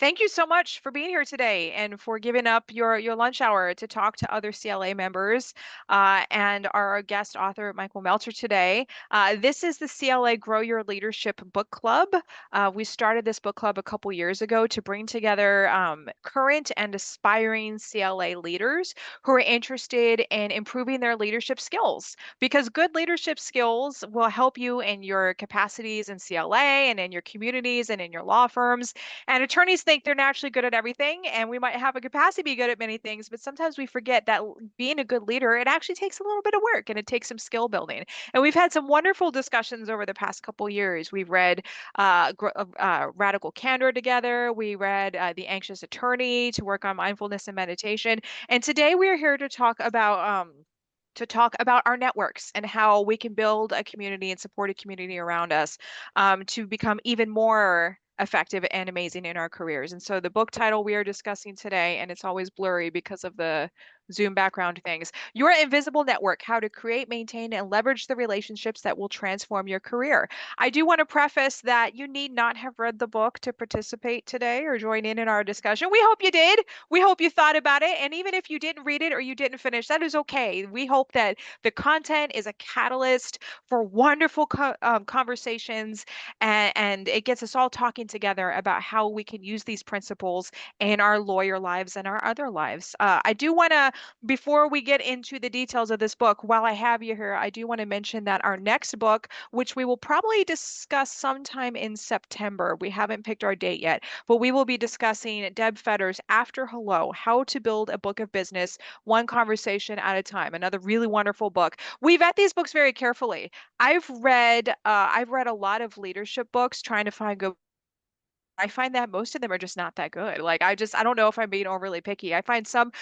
Thank you so much for being here today and for giving up your lunch hour to talk to other CLA members and our guest author, Michael Melcher, today. This is the CLA Grow Your Leadership Book Club. We started this book club a couple years ago to bring together current and aspiring CLA leaders who are interested in improving their leadership skills because good leadership skills will help you in your capacities in CLA and in your communities and in your law firms. And attorneys think they're naturally good at everything, and we might have a capacity to be good at many things, but sometimes we forget that being a good leader, it actually takes a little bit of work and it takes some skill building. And we've had some wonderful discussions over the past couple years. We've read Radical Candor together. We read The Anxious Attorney to work on mindfulness and meditation. And today we are here to talk about our networks and how we can build a community and support a community around us to become even more effective and amazing in our careers. And so the book title we are discussing today, and it's always blurry because of the Zoom background things, Your Invisible Network, How to Create, Maintain, and Leverage the Relationships That Will Transform Your Career. I do want to preface that you need not have read the book to participate today or join in our discussion. We hope you did. We hope you thought about it. And even if you didn't read it or you didn't finish, that is okay. We hope that the content is a catalyst for wonderful conversations and it gets us all talking together about how we can use these principles in our lawyer lives and our other lives. I do want to, before we get into the details of this book, while I have you here, I do want to mention that our next book, which we will probably discuss sometime in September, we haven't picked our date yet, but we will be discussing Deb Fetter's After Hello, How to Build a Book of Business, One Conversation at a Time, another really wonderful book. We vet these books very carefully. I've read a lot of leadership books trying to find good. I find that most of them are just not that good. Like I don't know if I'm being overly picky. I find some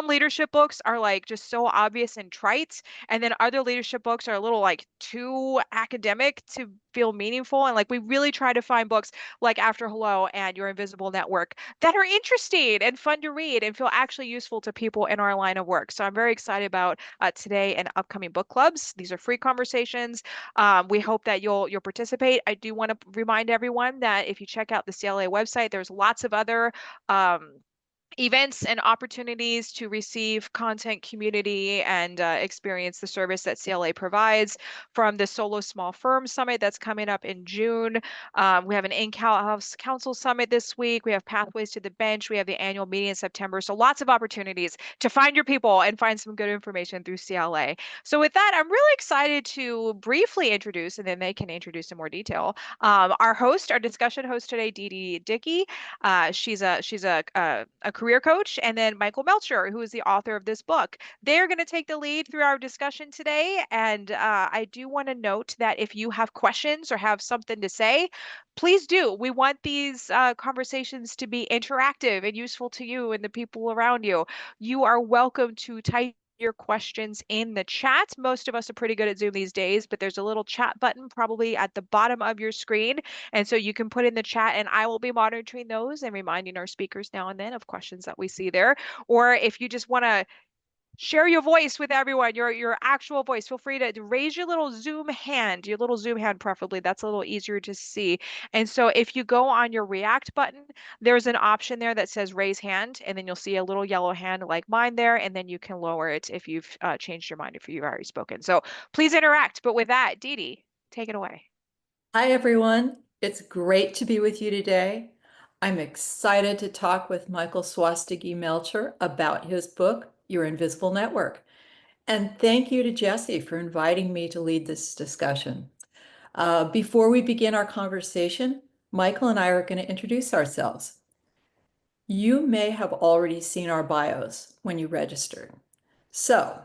leadership books are like just so obvious and trite, and then other leadership books are a little like too academic to feel meaningful. And like we really try to find books like After Hello and Your Invisible Network that are interesting and fun to read and feel actually useful to people in our line of work. So I'm very excited about today and upcoming book clubs. These are free conversations. We hope that you'll participate. I do want to remind everyone that if you check out the CLA website, there's lots of other events and opportunities to receive content, community, and experience the service that CLA provides, from the Solo Small Firm Summit that's coming up in June. We have an in-house council summit this week. We have Pathways to the Bench. We have the annual meeting in September. So lots of opportunities to find your people and find some good information through CLA. So with that, I'm really excited to briefly introduce, and then they can introduce in more detail, our discussion host today, Dee Dee Dickey. She's a career coach, and then Michael Melcher, who is the author of this book. They're going to take the lead through our discussion today. And I do want to note that if you have questions or have something to say, please do. We want these conversations to be interactive and useful to you and the people around you. You are welcome to type your questions in the chat. Most of us are pretty good at Zoom these days, but there's a little chat button probably at the bottom of your screen. And so you can put in the chat and I will be monitoring those and reminding our speakers now and then of questions that we see there. Or if you just want to share your voice with everyone, your actual voice, feel free to raise your little Zoom hand, preferably. That's a little easier to see. And so if you go on your React button, there's an option there that says raise hand, and then you'll see a little yellow hand like mine there, and then you can lower it if you've changed your mind, if you've already spoken. So please interact. But with that, Dee Dee, take it away. Hi, everyone. It's great to be with you today. I'm excited to talk with Michael Swastigi Melcher about his book, Your Invisible Network. And thank you to Jesse for inviting me to lead this discussion. Before we begin our conversation, Michael and I are going to introduce ourselves. You may have already seen our bios when you registered. So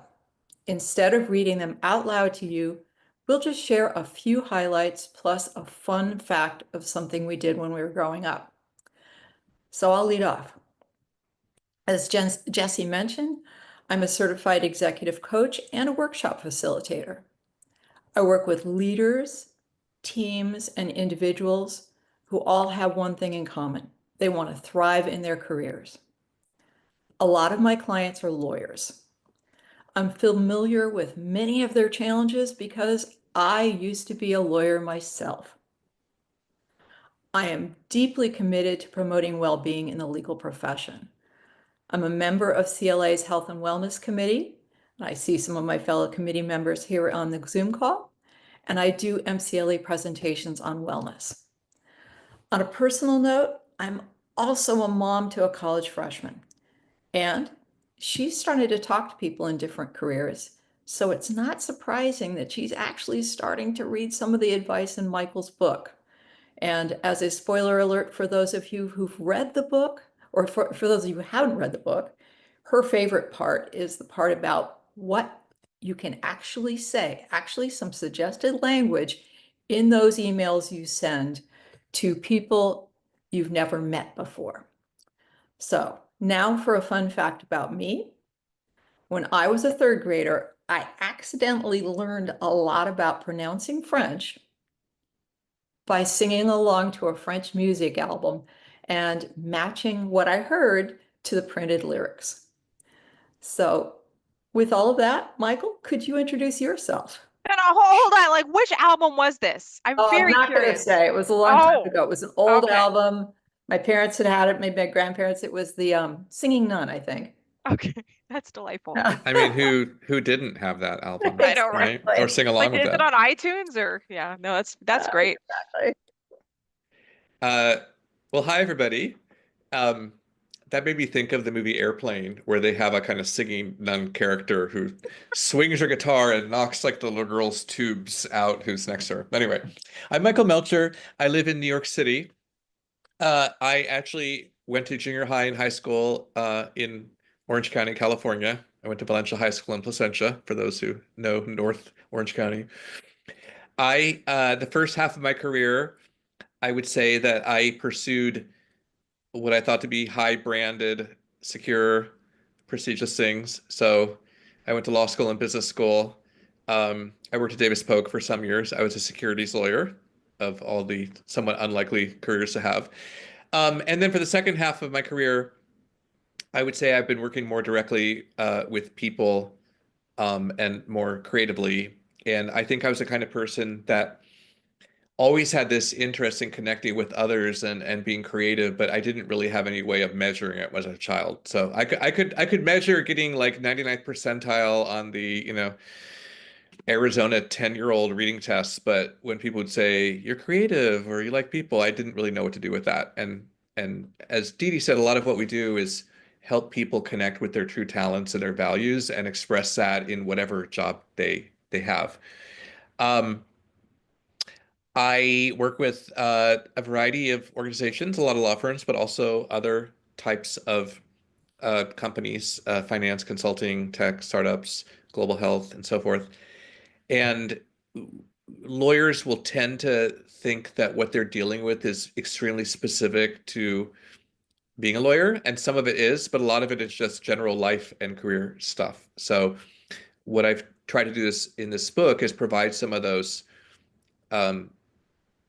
instead of reading them out loud to you, we'll just share a few highlights plus a fun fact of something we did when we were growing up. So I'll lead off. As Jesse mentioned, I'm a certified executive coach and a workshop facilitator. I work with leaders, teams, and individuals who all have one thing in common. They want to thrive in their careers. A lot of my clients are lawyers. I'm familiar with many of their challenges because I used to be a lawyer myself. I am deeply committed to promoting well-being in the legal profession. I'm a member of CLA's Health and Wellness Committee. I see some of my fellow committee members here on the Zoom call, and I do MCLE presentations on wellness. On a personal note, I'm also a mom to a college freshman, and she's starting to talk to people in different careers. So it's not surprising that she's actually starting to read some of the advice in Michael's book. And as a spoiler alert for those of you who've read the book, or for those of you who haven't read the book, her favorite part is the part about what you can actually say, actually some suggested language in those emails you send to people you've never met before. So now for a fun fact about me. When I was a third grader, I accidentally learned a lot about pronouncing French by singing along to a French music album and matching what I heard to the printed lyrics. So, with all of that, Michael, could you introduce yourself? And hold on, like which album was this? I'm Oh, I'm very not going to curious. say. It was a long time Oh, ago. It was an old okay. album. My parents had it, maybe my grandparents. It was the Singing Nun, I think. Okay. That's delightful. I mean, who didn't have that album, I know, right? right? Or sing Like, along with is it that? on iTunes or yeah, no, that's great. Exactly. Uh, well, hi everybody. Um, that made me think of the movie Airplane, where they have a kind of singing nun character who swings her guitar and knocks like the little girl's tubes out who's next to her. Anyway, I'm Michael Melcher. I live in New York City. I actually went to junior high and high school in Orange County, California. I went to Valencia High School in Placentia, for those who know North Orange County. The first half of my career, I would say that I pursued what I thought to be high branded, secure, prestigious things. So I went to law school and business school. I worked at Davis Polk for some years. I was a securities lawyer, of all the somewhat unlikely careers to have. And then for the second half of my career, I would say I've been working more directly with people and more creatively. And I think I was the kind of person that always had this interest in connecting with others and being creative, but I didn't really have any way of measuring it as a child. So I could measure getting like 99th percentile on the, Arizona 10-year-old reading tests, but when people would say you're creative or you like people, I didn't really know what to do with that. And as Dee Dee said, a lot of what we do is help people connect with their true talents and their values and express that in whatever job they have. Um, I work with a variety of organizations, a lot of law firms, but also other types of companies, finance, consulting, tech, startups, global health, and so forth. And lawyers will tend to think that what they're dealing with is extremely specific to being a lawyer, and some of it is, but a lot of it is just general life and career stuff. So what I've tried to do in this book is provide some of those um,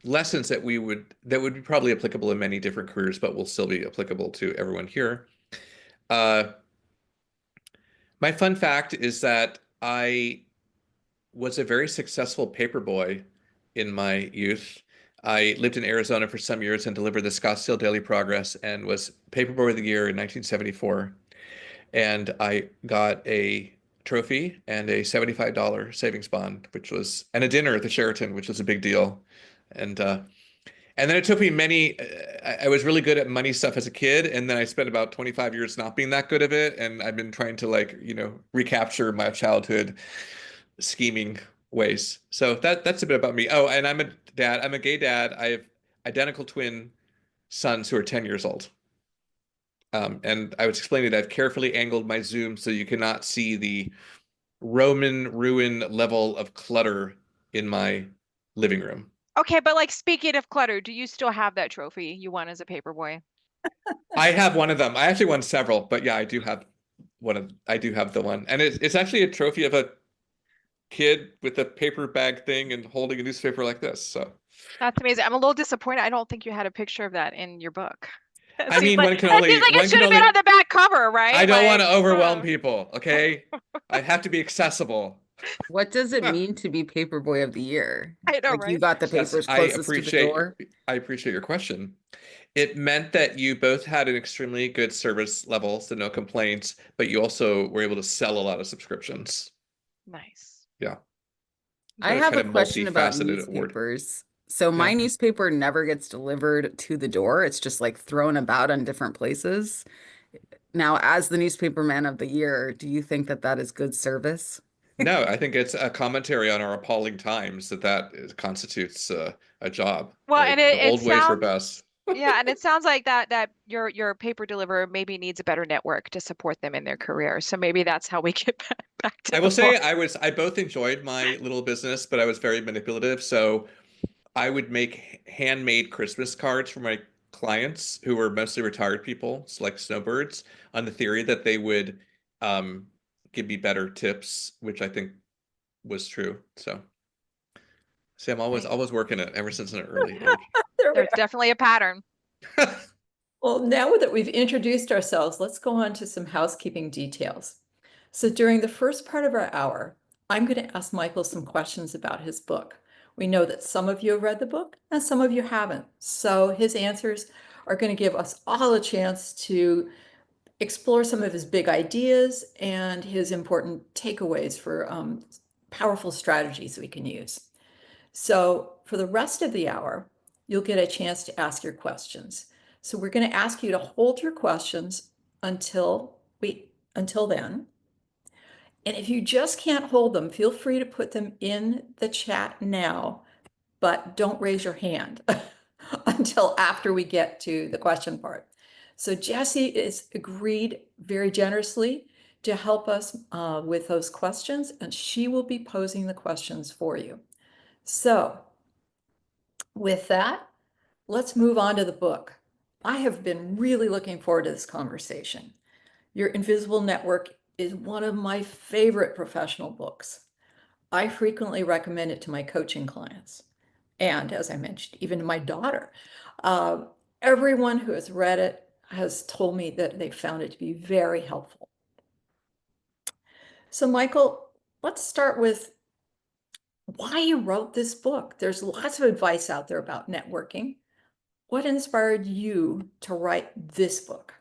lessons that would be probably applicable in many different careers, but will still be applicable to everyone here. Uh, my fun fact is that I was a very successful paperboy in my youth. I lived in Arizona for some years and delivered the Scottsdale Daily Progress and was Paperboy of the Year in 1974. And I got a trophy and a $75 savings bond, and a dinner at the Sheraton, which was a big deal. And and then it took me I was really good at money stuff as a kid, and then I spent about 25 years not being that good at it. And I've been trying to recapture my childhood scheming ways. So that's a bit about me. Oh, and I'm a dad. I'm a gay dad. I have identical twin sons who are 10 years old. And I was explaining that I've carefully angled my Zoom so you cannot see the Roman ruin level of clutter in my living room. Okay, but like speaking of clutter, do you still have that trophy you won as a paperboy? I have one of them. I actually won several, but yeah, I do have the one. And it's actually a trophy of a kid with a paper bag thing and holding a newspaper like this. So That's amazing. I'm a little disappointed. I don't think you had a picture of that in your book. That I seems mean, like it should have been on the back cover, I right? don't want Like, to overwhelm people, okay? I have to be accessible. What does it mean to be Paperboy of the Year? I know, Like you right? got the Yes, papers closest to the door? I appreciate your question. It meant that you both had an extremely good service level, so no complaints, but you also were able to sell a lot of subscriptions. Nice. Yeah. I So have kind a of question about multifaceted award. newspapers. So my Yeah. newspaper never gets delivered to the door. It's just like thrown about on different places. Now, as the newspaper man of the year, do you think that that is good service? No, I think it's a commentary on our appalling times constitutes a job. Well, and Like the it old ways were sounds, best. yeah, and it sounds like that your paper deliverer maybe needs a better network to support them in their career. So maybe that's how we get back to I the will say book. I both enjoyed my little business, but I was very manipulative. So I would make handmade Christmas cards for my clients who were mostly retired people, so like snowbirds, on the theory that they would um, give me better tips, which I think was true. So see, I'm Hey, always working it ever since an early age. There we there's definitely a pattern. Well, now that we've introduced ourselves, let's go on to some housekeeping details. So during the first part of our hour, I'm going to ask Michael some questions about his book. We know that some of you have read the book and some of you haven't. So his answers are going to give us all a chance to explore some of his big ideas and his important takeaways for powerful strategies we can use. So for the rest of the hour, you'll get a chance to ask your questions. So we're going to ask you to hold your questions until then. And if you just can't hold them, feel free to put them in the chat now, but don't raise your hand until after we get to the question part. So Jessie is agreed very generously to help us with those questions, and she will be posing the questions for you. So with that, let's move on to the book. I have been really looking forward to this conversation. Your Invisible Network is one of my favorite professional books. I frequently recommend it to my coaching clients. And as I mentioned, even to my daughter. Uh, Everyone who has read it has told me that they found it to be very helpful. So, Michael, let's start with why you wrote this book. There's lots of advice out there about networking. What inspired you to write this book?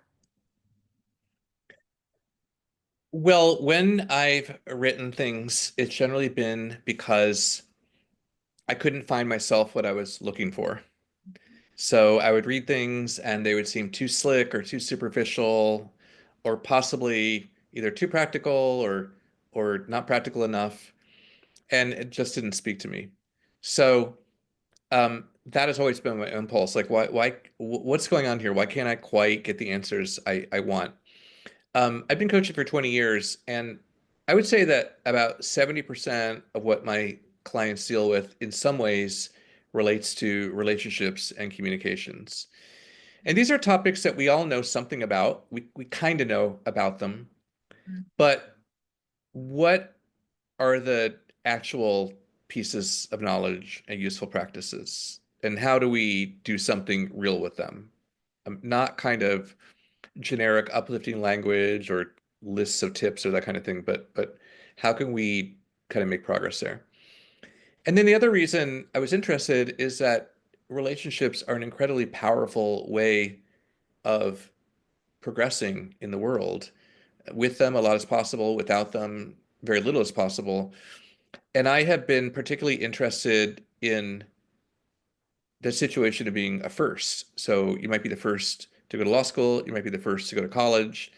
Well, when I've written things, it's generally been because I couldn't find myself what I was looking for. So I would read things and they would seem too slick or too superficial or possibly either too practical or not practical enough. And it just didn't speak to me. So that has always been my impulse. Like what's going on here? Why can't I quite get the answers I want? I've been coaching for 20 years, and I would say that about 70% of what my clients deal with in some ways relates to relationships and communications. And these are topics that we all know something about. We kind of know about them, but what are the actual pieces of knowledge and useful practices? And how do we do something real with them? Not kind of generic uplifting language or lists of tips or that kind of thing, but how can we kind of make progress there? And then the other reason I was interested is that relationships are an incredibly powerful way of progressing in the world. With them, a lot is possible. Without them, very little is possible. And I have been particularly interested in the situation of being a first. So you might be the first to go to law school, you might be the first to go to college,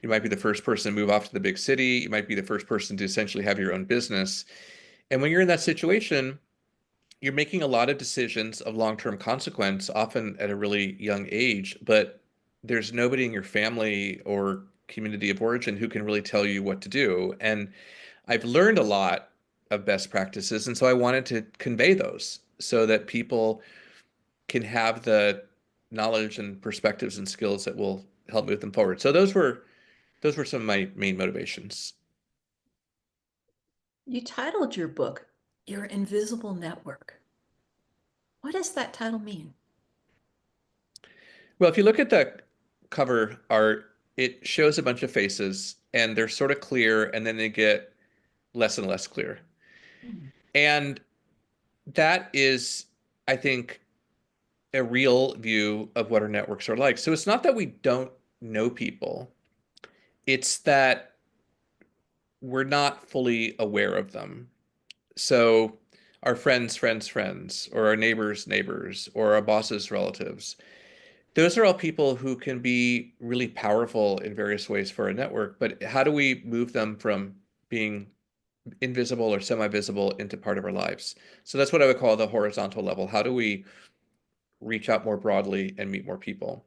you might be the first person to move off to the big city, you might be the first person to essentially have your own business. And when you're in that situation, you're making a lot of decisions of long-term consequence, often at a really young age, but there's nobody in your family or community of origin who can really tell you what to do. And I've learned a lot of best practices, and so I wanted to convey those so that people can have the knowledge and perspectives and skills that will help move them forward. So those were some of my main motivations. You titled your book, Your Invisible Network. What does that title mean? Well, if you look at the cover art, it shows a bunch of faces and they're sort of clear and then they get less and less clear. Mhm. And that is, I think, a real view of what our networks are like. So it's not that we don't know people, it's that we're not fully aware of them. So our friends, or our neighbors, or our boss's relatives, those are all people who can be really powerful in various ways for a network. But how do we move them from being invisible or semi-visible into part of our lives? So that's what I would call the horizontal level. How do we reach out more broadly and meet more people?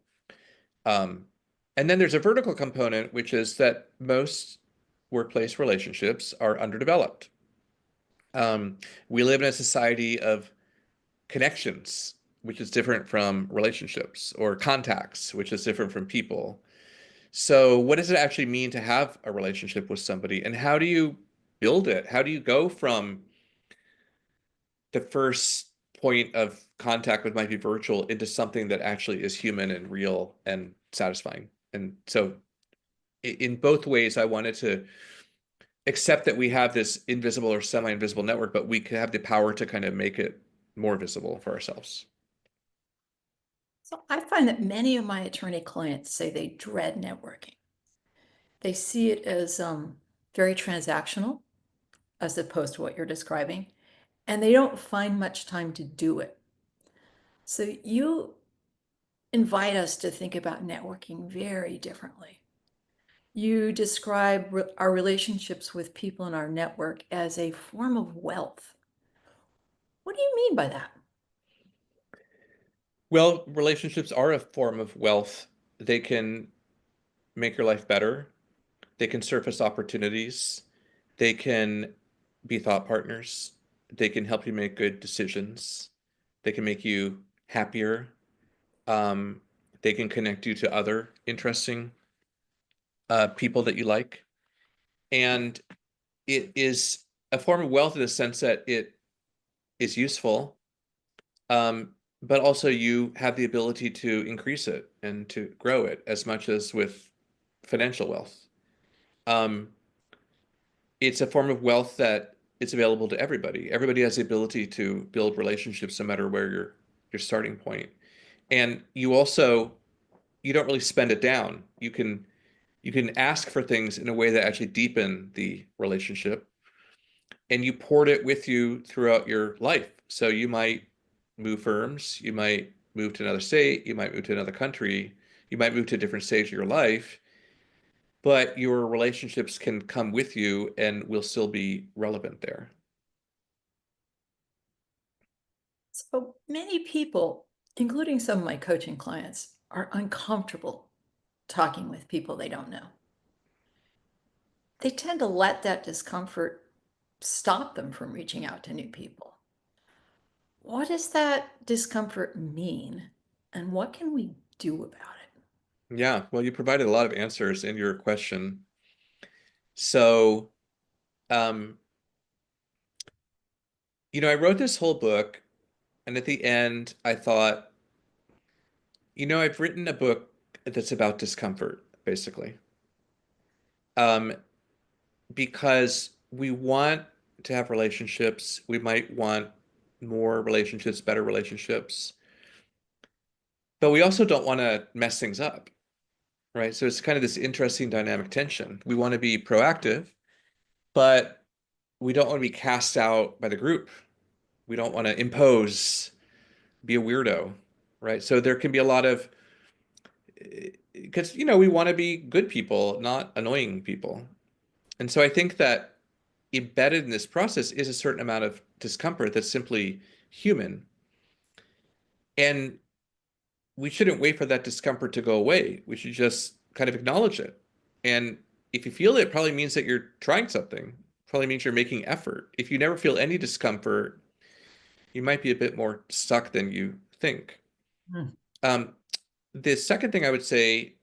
Um, and then there's a vertical component, which is that most workplace relationships are underdeveloped. Um, we live in a society of connections, which is different from relationships, or contacts, which is different from people. So, what does it actually mean to have a relationship with somebody, and how do you build it? How do you go from the first point of contact, which might be virtual, into something that actually is human and real and satisfying? And so, in both ways, I wanted to accept that we have this invisible or semi-invisible network, but we have the power to kind of make it more visible for ourselves. So I find that many of my attorney clients say they dread networking. They see it as very transactional, as opposed to what you're describing, and they don't find much time to do it. So you invite us to think about networking very differently. You describe our relationships with people in our network as a form of wealth. What do you mean by that? Well, relationships are a form of wealth. They can make your life better. They can surface opportunities. They can be thought partners. They can help you make good decisions. They can make you happier. Um, they can connect you to other interesting people that you like. And it is a form of wealth in the sense that it is useful, um, but also you have the ability to increase it and to grow it as much as with financial wealth. Um, it's a form of wealth that it's available to everybody. Everybody has the ability to build relationships no matter where your starting point. And you don't really spend it down. You can ask for things in a way that actually deepen the relationship, and you port it with you throughout your life. So you might move firms, you might move to another state, you might move to another country, you might move to a different stage of your life, but your relationships can come with you and will still be relevant there. So many people, including some of my coaching clients, are uncomfortable talking with people they don't know. They tend to let that discomfort stop them from reaching out to new people. What does that discomfort mean? And what can we do about it? Yeah, well, you provided a lot of answers in your question. So, um, I wrote this whole book, and at the end, I thought, I've written a book that's about discomfort, basically. Um, because we want to have relationships. We might want more relationships, better relationships, but we also don't want to mess things up, right? So it's kind of this interesting dynamic tension. We want to be proactive, but we don't want to be cast out by the group. We don't want to impose, be a weirdo, right? So there can be a lot of, because, we want to be good people, not annoying people. And so I think that embedded in this process is a certain amount of discomfort that's simply human. And we shouldn't wait for that discomfort to go away. We should just kind of acknowledge it. And if you feel it, it probably means that you're trying something. Probably means you're making effort. If you never feel any discomfort, you might be a bit more stuck than you think. Hmm. Um, the second thing I would say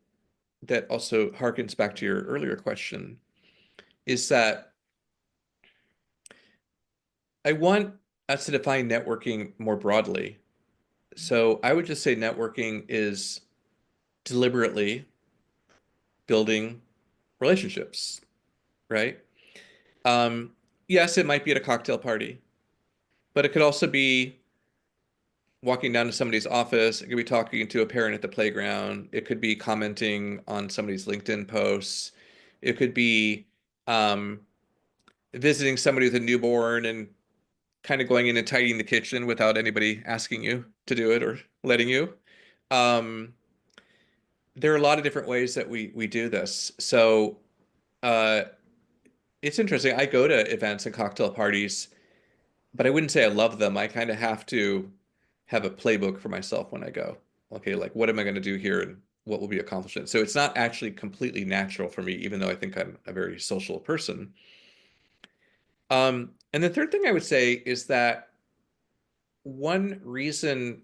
that also harkens back to your earlier question is that I want us to define networking more broadly. So I would just say networking is deliberately building relationships, right? Um, yes, it might be at a cocktail party, but it could also be walking down to somebody's office. It could be talking to a parent at the playground. It could be commenting on somebody's LinkedIn posts. It could be um, visiting somebody with a newborn and kind of going in and tidying the kitchen without anybody asking you to do it or letting you. Um, there are a lot of different ways that we do this. So uh, it's interesting. I go to events and cocktail parties, but I wouldn't say I love them. I kind of have to have a playbook for myself when I go. Okay, like what am I going to do here and what will be accomplished? So it's not actually completely natural for me, even though I think I'm a very social person. And the third thing I would say is that one reason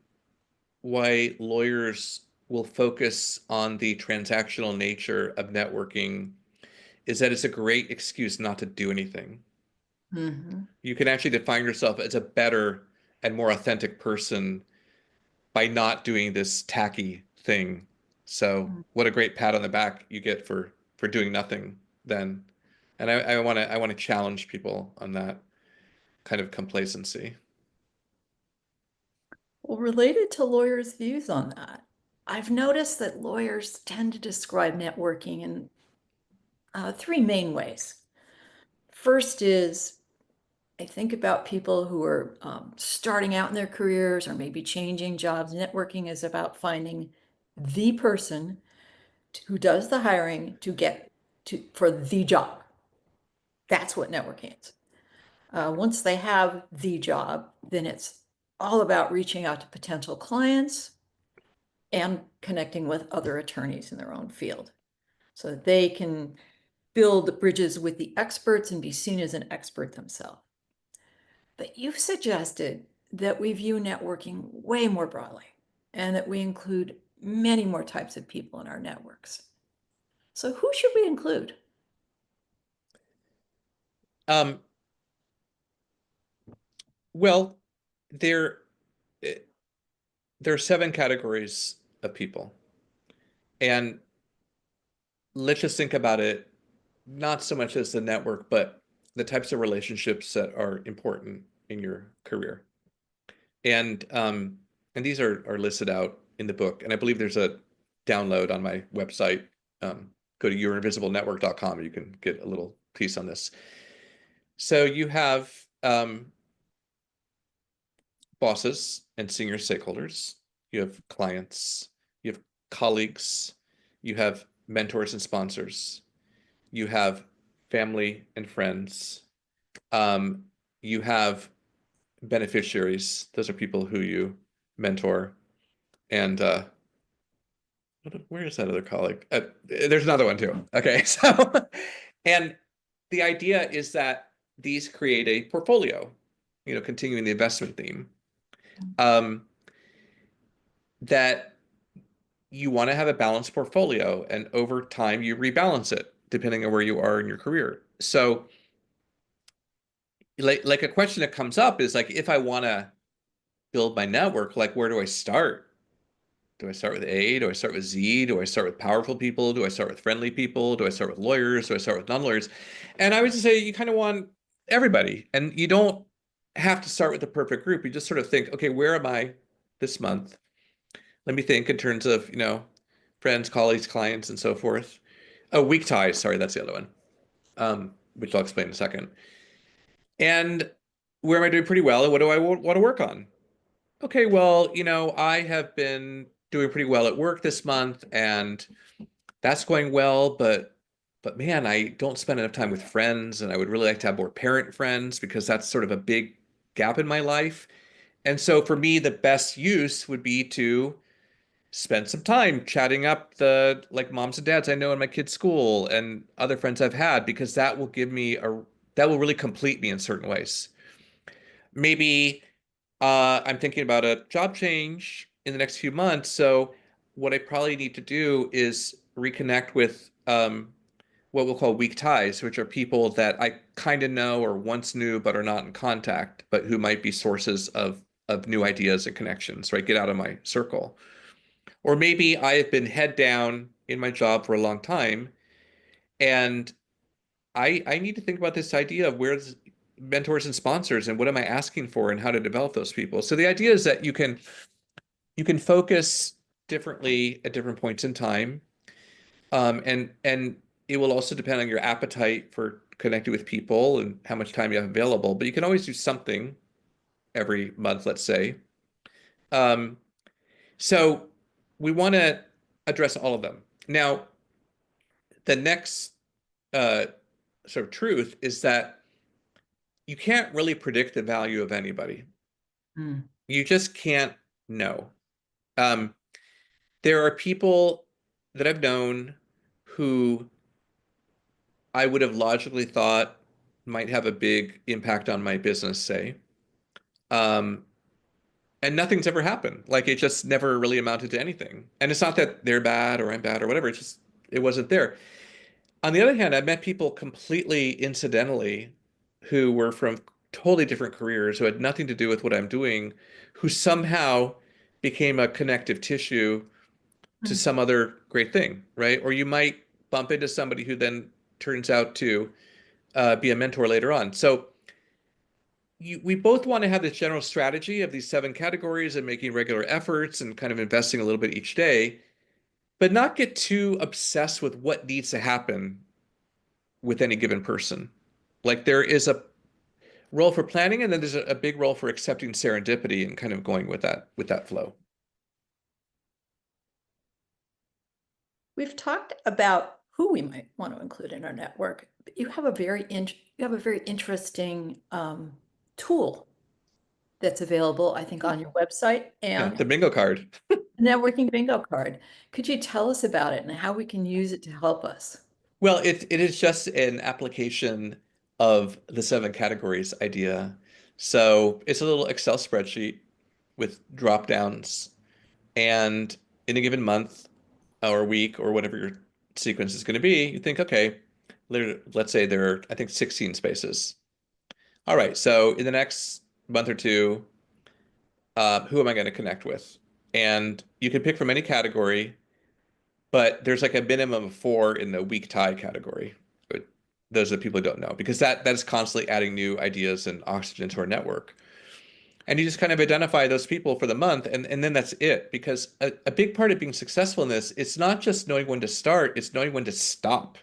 why lawyers will focus on the transactional nature of networking is that it's a great excuse not to do anything. Mhm. You can actually define yourself as a better and more authentic person by not doing this tacky thing. So what a great pat on the back you get for doing nothing then. And I want to challenge people on that kind of complacency. Well, related to lawyers' views on that, I've noticed that lawyers tend to describe networking in three main ways. First is I think about people who are starting out in their careers or maybe changing jobs. Networking is about finding the person who does the hiring to get to for the job. That's what networking is. Once they have the job, then it's all about reaching out to potential clients and connecting with other attorneys in their own field so that they can build bridges with the experts and be seen as an expert themselves. But you've suggested that we view networking way more broadly and that we include many more types of people in our networks. So who should we include? Um, well, there eh, there are seven categories of people. And let's just think about it not so much as the network, but the types of relationships that are important in your career. And these are listed out in the book. And I believe there's a download on my website. Go to yourinvisiblenetwork.com. You can get a little piece on this. So you have bosses and senior stakeholders. You have clients. You have colleagues. You have mentors and sponsors. You have family and friends. Um, you have beneficiaries. Those are people who you mentor. And where is that other colleague? There's another one too. Okay, so and the idea is that these create a portfolio, continuing the investment theme, um, that you want to have a balanced portfolio, and over time you rebalance it depending on where you are in your career. So, like a question that comes up is like, if I want to build my network, like where do I start? Do I start with A? Do I start with Z? Do I start with powerful people? Do I start with friendly people? Do I start with lawyers? Do I start with non-lawyers? And I would just say you kind of want everybody. And you don't have to start with the perfect group. You just sort of think, okay, where am I this month? Let me think in terms of, friends, colleagues, clients, and so forth. Oh, weak ties. Sorry, that's the other one, which I'll explain in a second. And where am I doing pretty well? And what do I want to work on? Okay, well, I have been doing pretty well at work this month and that's going well, but man, I don't spend enough time with friends and I would really like to have more parent friends because that's sort of a big gap in my life. And so for me, the best use would be to spend some time chatting up the like moms and dads I know in my kids' school and other friends I've had because that will really complete me in certain ways. Maybe I'm thinking about a job change in the next few months. So what I probably need to do is reconnect with what we'll call weak ties, which are people that I kind of know or once knew but are not in contact, but who might be sources of new ideas and connections, right? Get out of my circle. Or maybe I have been head down in my job for a long time and I need to think about this idea of mentors and sponsors, and what am I asking for, and how to develop those people. So the idea is that you can focus differently at different points in time, and it will also depend on your appetite for connecting with people and how much time you have available. But you can always do something every month, let's say. Um, so we want to address all of them. Now, the next uh, sort of truth is that you can't really predict the value of anybody. Mm. You just can't know. Um, there are people that I've known who I would have logically thought might have a big impact on my business, say. Um, and nothing's ever happened. Like it just never really amounted to anything. And it's not that they're bad or I'm bad or whatever. It's just it wasn't there. On the other hand, I've met people completely incidentally who were from totally different careers, who had nothing to do with what I'm doing, who somehow became a connective tissue to Mm. some other great thing, right? Or you might bump into somebody who then turns out to be a mentor later on. So we both want to have this general strategy of these 7 categories and making regular efforts and kind of investing a little bit each day, but not get too obsessed with what needs to happen with any given person. Like there is a role for planning, and then there's a big role for accepting serendipity and kind of going with that flow. We've talked about who we might want to include in our network, but you have a very interesting tool that's available, I think, on your website Yeah, and the bingo card. networking bingo card. Could you tell us about it and how we can use it to help us? Well, it is just an application of the 7 categories idea. So it's a little Excel spreadsheet with drop downs, and in a given month or week or whatever your sequence is going to be, you think, okay, let's say there are, I think, 16 spaces. All right, so in the next month or two, who am I going to connect with? And you can pick from any category, but there's like a minimum of 4 in the weak tie category. But those are the people who don't know, because that is constantly adding new ideas and oxygen to our network. And you just kind of identify those people for the month, and then that's it. Because a big part of being successful in this, it's not just knowing when to start, it's knowing when to stop.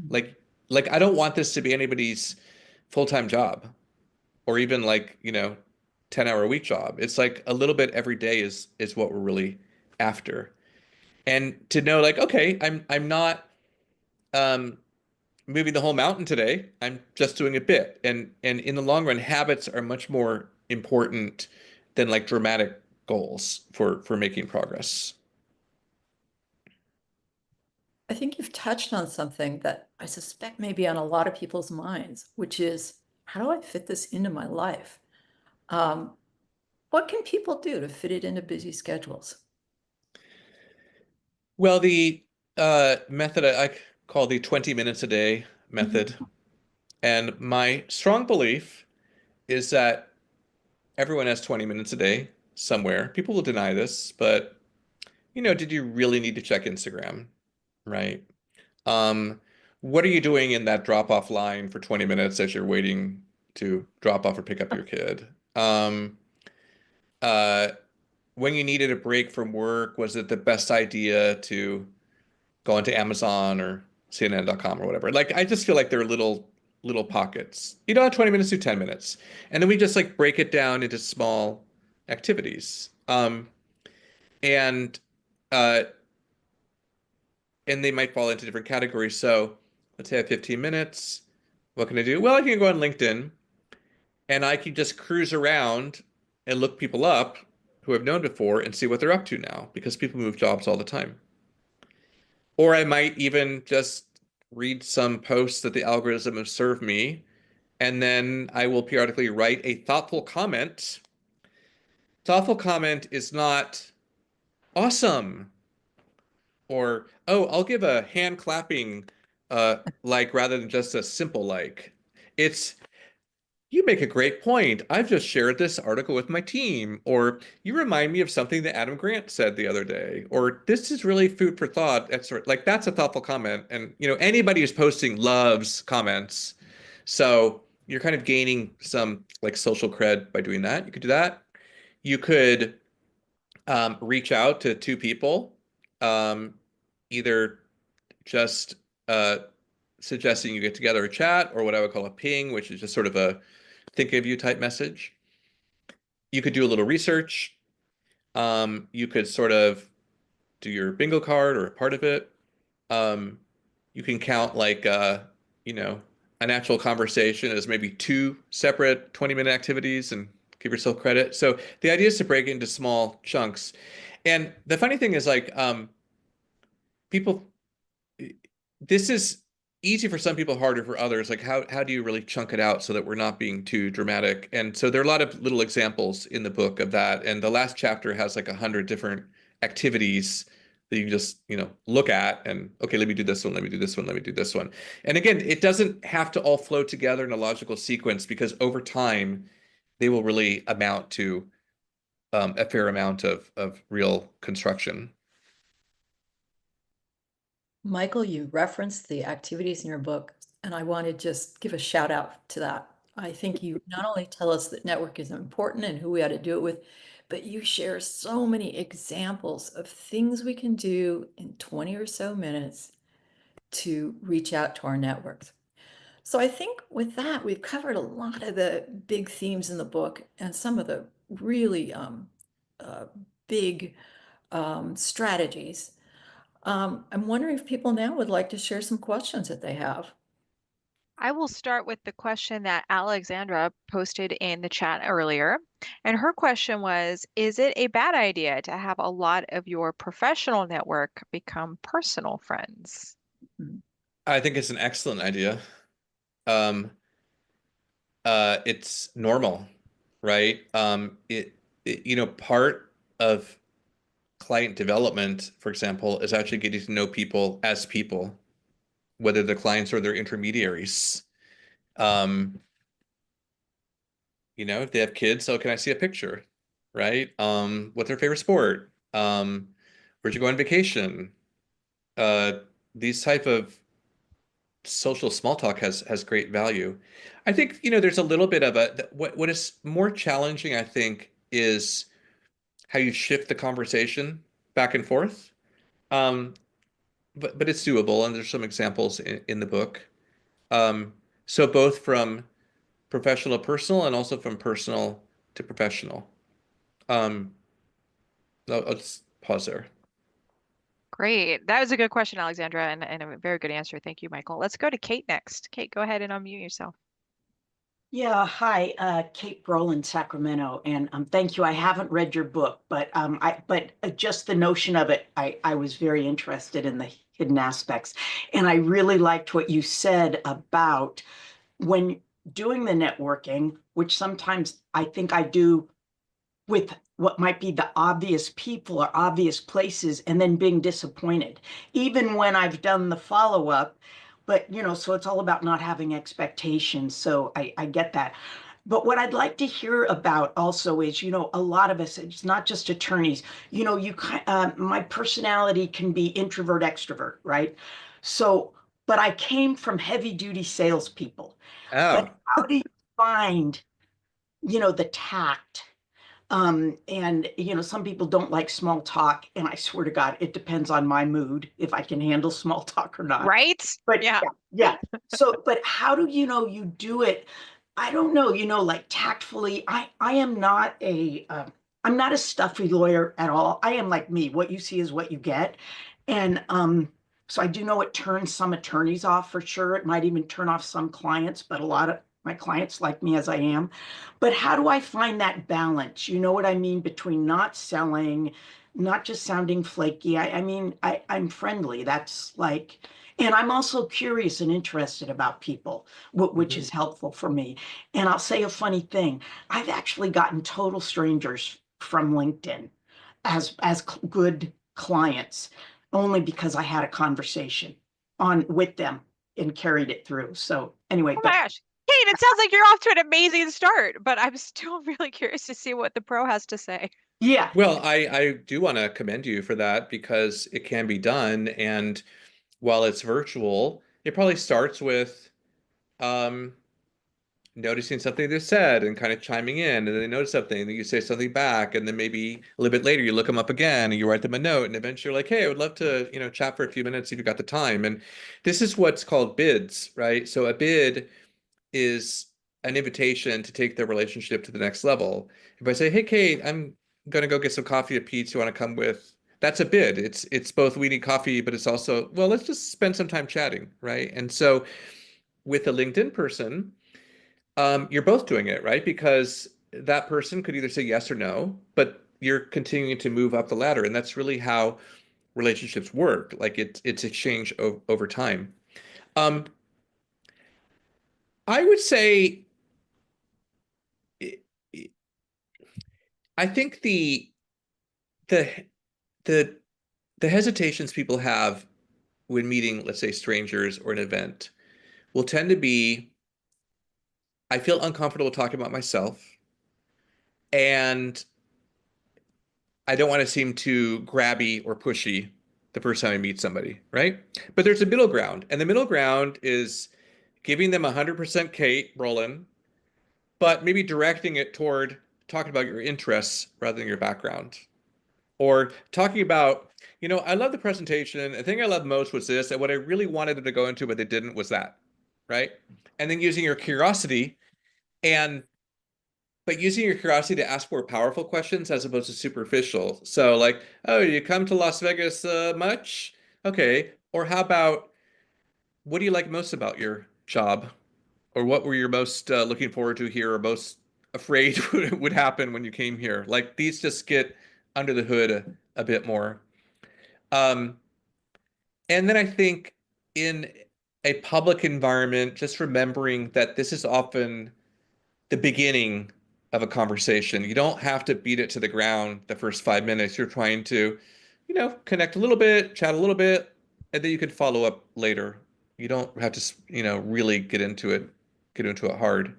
Like, like I don't want this to be anybody's full-time job or even like, 10-hour a week job. It's like a little bit every day is what we're really after. And to know like, okay, I'm not um moving the whole mountain today. I'm just doing a bit. And in the long run, habits are much more important than like dramatic goals for making progress. I think you've touched on something that I suspect may be on a lot of people's minds, which is how do I fit this into my life? Um, what can people do to fit it into busy schedules? Well, the method I call the 20 minutes a day method. Mhm. And my strong belief is that everyone has 20 minutes a day somewhere. People will deny this, but did you really need to check Instagram? Right? Um, what are you doing in that drop-off line for 20 minutes as you're waiting to drop off or pick up your kid? Um, uh, when you needed a break from work, was it the best idea to go onto Amazon or CNN.com or whatever? Like, I just feel like there are little pockets. You don't have 20 minutes, do 10 minutes. And then we just like break it down into small activities. And uh, and they might fall into different categories. So let's say I have 15 minutes. What can I do? Well, I can go on LinkedIn and I can just cruise around and look people up who I've known before and see what they're up to now, because people move jobs all the time. Or I might even just read some posts that the algorithm has served me, and then I will periodically write a thoughtful comment. Thoughtful comment is not awesome or, oh, I'll give a hand clapping like rather than just a simple like. It's, you make a great point. I've just shared this article with my team. Or you remind me of something that Adam Grant said the other day. Or this is really food for thought. Like that's a thoughtful comment. And anybody who's posting loves comments. So, you're kind of gaining some like social cred by doing that. You could do that. You could reach out to two people, um, either just suggesting you get together a chat or what I would call a ping, which is just sort of a think of you type message. You could do a little research. You could sort of do your bingo card or a part of it. Um, you can count like you know, a natural conversation as maybe two separate 20-minute activities and give yourself credit. So the idea is to break it into small chunks. And the funny thing is like people this is easy for some people, harder for others. Like how do you really chunk it out so that we're not being too dramatic? And so there are a lot of little examples in the book of that. And the last chapter has like 100 different activities that you just, you know, look at and okay, let me do this one, let me do this one, let me do this one. And again, it doesn't have to all flow together in a logical sequence because over time they will really amount to a fair amount of real construction. Michael, you referenced the activities in your book, and I want to just give a shout out to that. I think you not only tell us that network is important and who we ought to do it with, but you share so many examples of things we can do in 20 or so minutes to reach out to our networks. So I think with that, we've covered a lot of the big themes in the book and some of the really uh, big strategies. I'm wondering if people now would like to share some questions that they have. I will start with the question that Alexandra posted in the chat earlier. And her question was, is it a bad idea to have a lot of your professional network become personal friends? Mhm. I think it's an excellent idea. Um, it's normal, right? You know, part of client development, for example, is actually getting to know people as people, whether they're clients or they're intermediaries. Um, you know, if they have kids, so can I see a picture, right? What's their favorite sport? Where'd you go on vacation? Uh, these type of social small talk has great value. I think, you know, there's a little bit of a what is more challenging, I think, is how you shift the conversation back and forth. Um, but it's doable, and there's some examples in the book. Um, so both from professional to personal, and also from personal to professional. Um, I'll just pause there. Great. That was a good question, Alexandra, and a very good answer. Thank you, Michael. Let's go to Kate next. Kate, go ahead and unmute yourself. Yeah, hi, Kate Brolin, Sacramento, and thank you. I haven't read your book, but just the notion of it, I was very interested in the hidden aspects, and I really liked what you said about when doing the networking, which sometimes I think I do with what might be the obvious people or obvious places and then being disappointed, even when I've done the follow up. But, so it's all about not having expectations. So I get that. But what I'd like to hear about also is, a lot of us, it's not just attorneys, my personality can be introvert, extrovert, right? So, but I came from heavy duty salespeople. Oh, But how do you find, the tact? And some people don't like small talk, and I swear to God, it depends on my mood if I can handle small talk or not. Right? But Yeah. yeah. So, but how do you do it? I don't know, like tactfully. I am not I'm not a stuffy lawyer at all. I am like me. What you see is what you get. And so I do know it turns some attorneys off for sure. It might even turn off some clients, but a lot of my clients like me as I am. But how do I find that balance? You know what I mean? Between not selling, not just sounding flaky. I'm friendly. That's like, and I'm also curious and interested about people, which mhm. is helpful for me. And I'll say a funny thing. I've actually gotten total strangers from LinkedIn as good clients only because I had a conversation on with them and carried it through. So anyway, Oh my gosh. Kate, it sounds like you're off to an amazing start, but I'm still really curious to see what the pro has to say. yeah, Well, I do want to commend you for that because it can be done. And while it's virtual, it probably starts with um, noticing something they said and kind of chiming in, and then they notice something, and then you say something back, and then maybe a little bit later you look them up again and you write them a note, and eventually you're like, hey, I would love to, chat for a few minutes if you got the time. And this is what's called bids, right? So a bid is an invitation to take the relationship to the next level. If I say, hey, Kate, I'm gonna go get some coffee at Pete's, you want to come with? That's a bid. It's both we need coffee, but it's also, well, let's just spend some time chatting, right? And so with a LinkedIn person, you're both doing it, right? Because that person could either say yes or no, but you're continuing to move up the ladder, and that's really how relationships work. Like it's exchange over time. Um, I would say, I think the the the hesitations people have when meeting, let's say, strangers or an event, will tend to be, I feel uncomfortable talking about myself, and I don't want to seem too grabby or pushy the first time I meet somebody, right? But there's a middle ground, and the middle ground is giving them 100% Kate Brolin, but maybe directing it toward talking about your interests rather than your background. Or talking about, I love the presentation. The thing I love most was this, and what I really wanted them to go into, but they didn't, was that, right? And then using your curiosity and but using your curiosity to ask more powerful questions as opposed to superficial. So like, oh, you come to Las Vegas much? Okay. Or how about, what do you like most about your job? Or what were you most looking forward to here, or most afraid would happen when you came here? Like, these just get under the hood a bit more. Um, and then I think in a public environment, just remembering that this is often the beginning of a conversation. You don't have to beat it to the ground the first 5 minutes. You're trying to, connect a little bit, chat a little bit, and then you can follow up later. You don't have to, really get into it hard.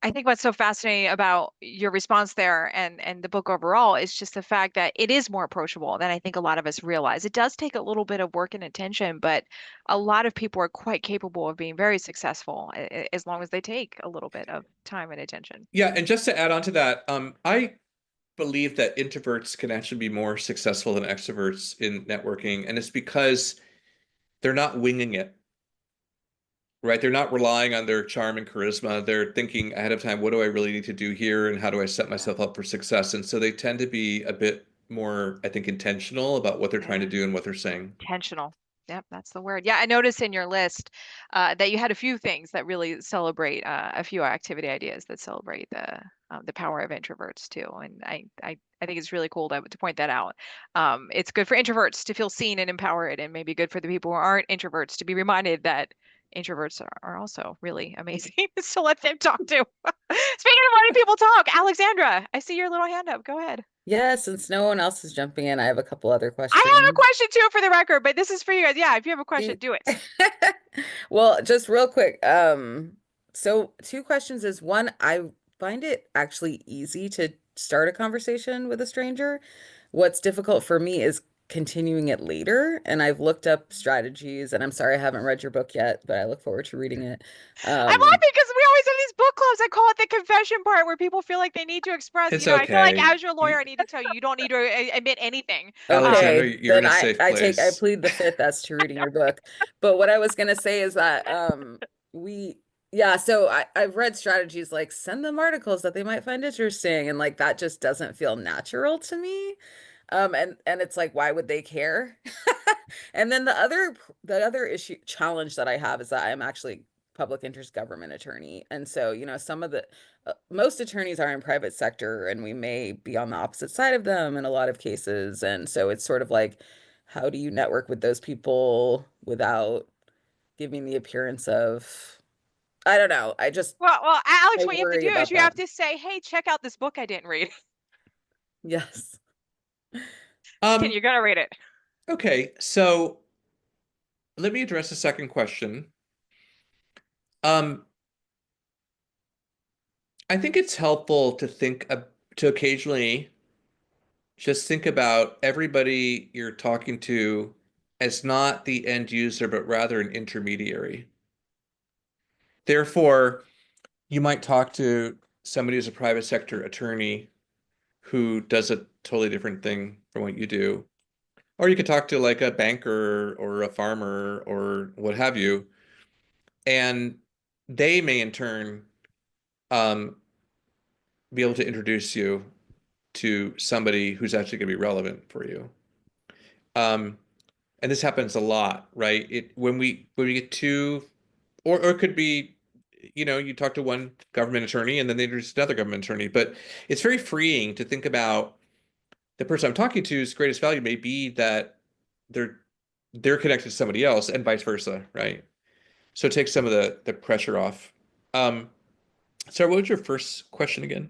I think what's so fascinating about your response there and the book overall is just the fact that it is more approachable than I think a lot of us realize. It does take a little bit of work and attention, but a lot of people are quite capable of being very successful as long as they take a little bit of time and attention. Yeah, and just to add on to that, I believe that introverts can actually be more successful than extroverts in networking, and it's because they're not winging it. Right? They're not relying on their charm and charisma. They're thinking ahead of time, what do I really need to do here and how do I set myself up for success? And so they tend to be a bit more, I think, intentional about what they're trying to Yeah. do and what they're saying. Intentional. Yep, that's the word. Yeah, I noticed in your list that you had a few things that really celebrate a few activity ideas that celebrate the power of introverts too. And I think it's really cool to point that out. It's good for introverts to feel seen and empowered, and maybe good for the people who aren't introverts to be reminded that introverts are also really amazing. So let them talk too. Speaking of letting people talk, Alexandra, I see your little hand up. Go ahead. Yeah, since no one else is jumping in, I have a couple other I have a questions. question too for the record, but this is for you guys. Yeah, if you have a question, Do do it. Well, just real quick. So two questions is one, I find it actually easy to start a conversation with a stranger. What's difficult for me is continuing it later, and I've looked up strategies, and I'm sorry I haven't read your book yet, but I look forward to reading it. I'm Um, laughing because we always have these book clubs. I call it the confession part where people feel like they need to express, It's I feel like okay. as your lawyer, I need to tell you, you don't need to admit anything. Alexandra, Okay, you're in then a I safe I take I place. plead the fifth as to reading your book. But what I was gonna say is that we yeah, so I've read strategies like send them articles that they might find interesting, and like that just doesn't feel natural to me. And it's like, why would they care? And then the other issue challenge that I have is that I'm actually public interest government attorney. And so, some of the most attorneys are in private sector, and we may be on the opposite side of them in a lot of cases. And so it's sort of like, how do you network with those people without giving the appearance of, I don't know. Well, Alex, I what you have to worry do is about you that. have to say, hey, check out this book I didn't read. Yes. Can Um, you gonna read it? okay, so let me address the second question. Um, I think it's helpful to occasionally just think about everybody you're talking to as not the end user, but rather an intermediary. Therefore, you might talk to somebody who's a private sector attorney who does a totally different thing from what you do. Or you could talk to like a banker or a farmer or what have you. And they may in turn um, be able to introduce you to somebody who's actually going to be relevant for you. Um, and this happens a lot, right? When we get too, or it could be, you talk to one government attorney and then they introduce another government attorney. But it's very freeing to think about the person I'm talking to's greatest value may be that they're they're connected to somebody else and vice versa, right? So it takes some of the pressure off. Sarah, what was your first question again?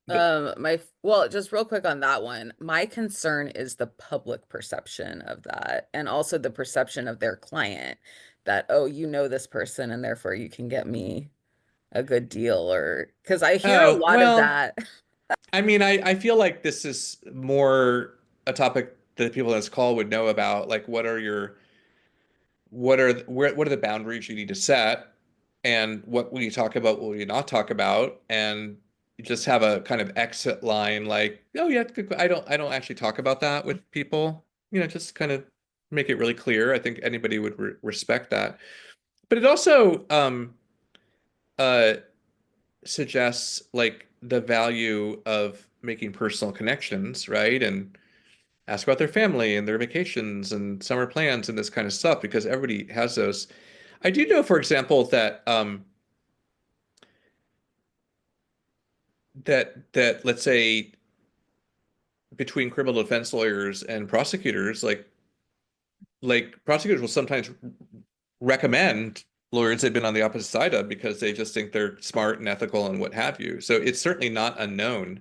Well, just real quick on that one. My concern is the public perception of that, and also the perception of their client that, oh, you know this person and therefore you can get me a good deal, or because I hear a Oh, lot of well, that. I mean, I feel like this is more a topic that people on this call would know about. Like, what are the boundaries you need to set, and what will you talk about, what will you not talk about, and you just have a kind of exit line like, oh yeah, I don't actually talk about that with people. Just kind of make it really clear. I think anybody would respect that. But it also uh suggests like the value of making personal connections, right? And ask about their family and their vacations and summer plans and this kind of stuff because everybody has those. I do know, for example, that that let's say between criminal defense lawyers and prosecutors, like prosecutors will sometimes recommend lawyers they've been on the opposite side of because they just think they're smart and ethical and what have you. So it's certainly not unknown.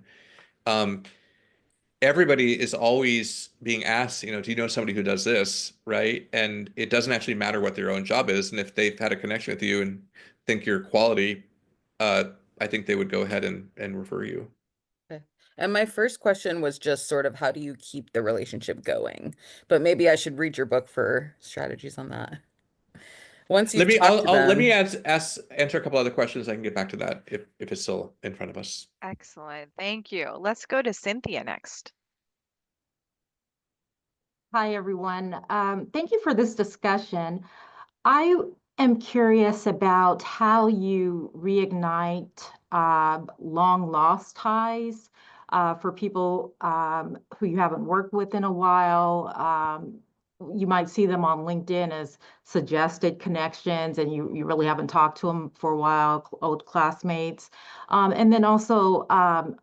Um, Everybody is always being asked, do you know somebody who does this, right? And it doesn't actually matter what their own job is. And if they've had a connection with you and think you're quality, uh, I think they would go ahead and refer you. Okay. And my first question was just sort of how do you keep the relationship going? But maybe I should read your book for strategies on that. Once Let you've me, talked to let me them. answer a couple other questions. I can get back to that if it's still in front of us. Excellent. Thank you. Let's go to Cynthia next. Hi, everyone. Thank you for this discussion. I am curious about how you reignite long lost ties for people who you haven't worked with in a while. You might see them on LinkedIn as suggested connections, and you really haven't talked to them for a while, old classmates. And then also,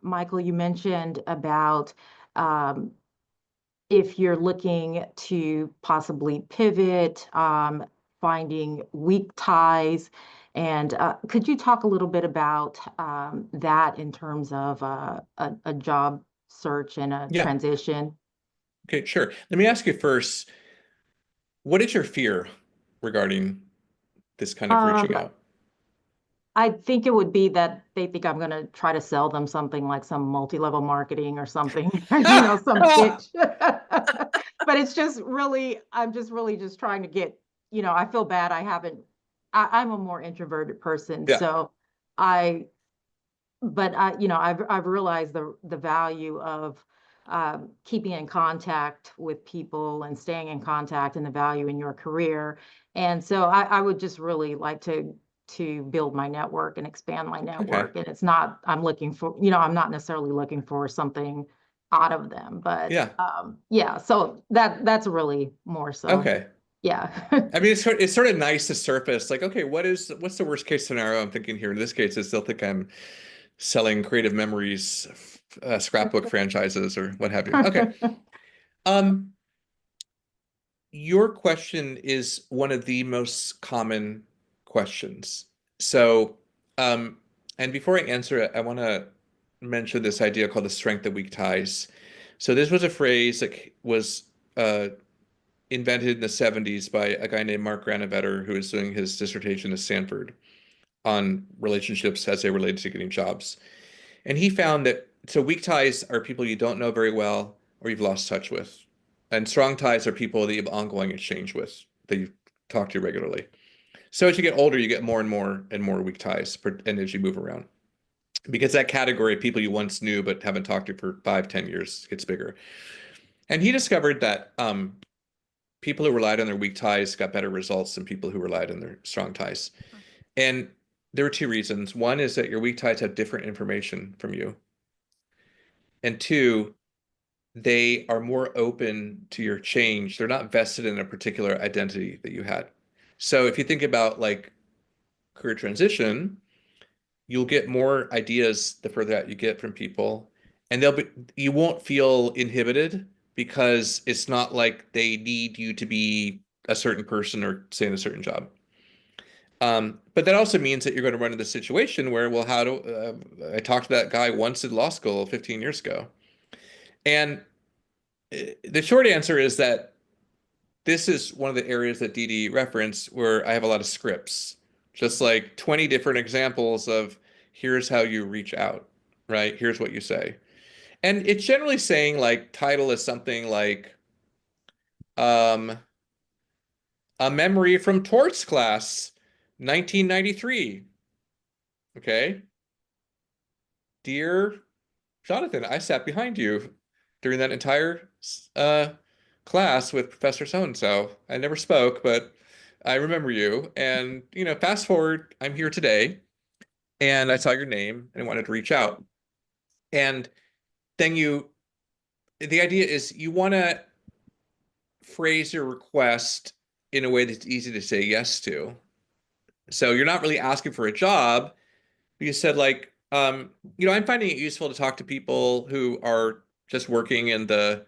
Michael, you mentioned about um, if you're looking to possibly pivot, finding weak ties. And could you talk a little bit about that in terms of a job search and a Yeah. transition? Okay, sure. Let me ask you first, what is your fear regarding this kind of reaching Um, out? I think it would be that they think I'm going to try to sell them something like some multi-level marketing or something, some pitch. But it's just really, I'm just really just trying to get, I feel bad. I'm a more introverted person. Yeah. So I've realized the value of keeping in contact with people and staying in contact and the value in your career. And so I would just really like to build my network and expand my Okay. network. And it's not I'm looking for, I'm not necessarily looking for something out of them, but Yeah. yeah. So that's really more so. Okay. Yeah. I mean, it's sort of nice to surface like, okay, what's the worst case scenario I'm thinking here? In this case, I still think I'm selling Creative Memories, scrapbook franchises or what have you. Okay. Um, your question is one of the most common questions. So, um, and before I answer it, I want to mention this idea called the strength of weak ties. So this was a phrase that was invented in the 70s by a guy named Mark Granovetter, who was doing his dissertation at Stanford on relationships as they related to getting jobs. And he found that so weak ties are people you don't know very well or you've lost touch with. And strong ties are people that you have ongoing exchange with, that you talk to regularly. So as you get older, you get more and more weak ties, and as you move around, because that category of people you once knew but haven't talked to for 5, 10 years gets bigger. And he discovered that people who relied on their weak ties got better results than people who relied on their strong ties. And there are two reasons. One is that your weak ties have different information from you. And two, they are more open to your change. They're not vested in a particular identity that you had. So if you think about like career transition, you'll get more ideas the further out you get from people, and you won't feel inhibited because it's not like they need you to be a certain person or stay in a certain job. But that also means that you're going to run into the situation where, well, I talked to that guy once in law school 15 years ago. And the short answer is that this is one of the areas that Dee Dee referenced where I have a lot of scripts, just like 20 different examples of here's how you reach out, right? Here's what you say. And it's generally saying like title is something like um, a memory from torts class, 1993. Okay. Dear Jonathan, I sat behind you during that entire uh, class with Professor so-and-so. I never spoke, but I remember you. And, fast forward, I'm here today, and I saw your name and wanted to reach out. And then the idea is you want to phrase your request in a way that's easy to say yes to. So you're not really asking for a job. You said like, I'm finding it useful to talk to people who are just working in the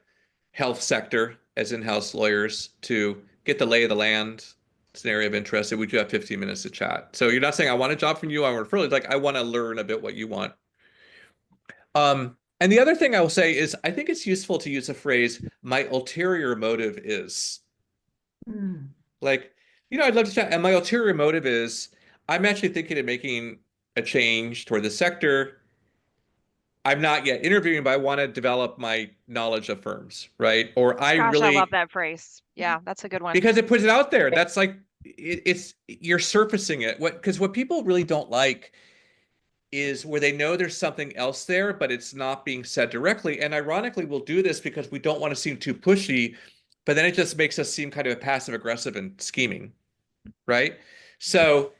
health sector as in-house lawyers to get the lay of the land. It's an area of interest. And we do have 15 minutes to chat. So you're not saying I want a job from you. I want to like I want to learn a bit what you want. And the other thing I will say is I think it's useful to use a phrase, my ulterior motive is. Like, I'd love to chat. And my ulterior motive is I'm actually thinking of making a change toward the sector. I'm not yet interviewing, but I want to develop my knowledge of firms, right? Or I Gosh, I love really, that phrase. Yeah, that's a good one. because it puts it out there. That's like, it's, you're surfacing it. Because what people really don't like is where they know there's something else there, but it's not being said directly. And ironically, we'll do this because we don't want to seem too pushy, but then it just makes us seem kind of passive aggressive and scheming, right? So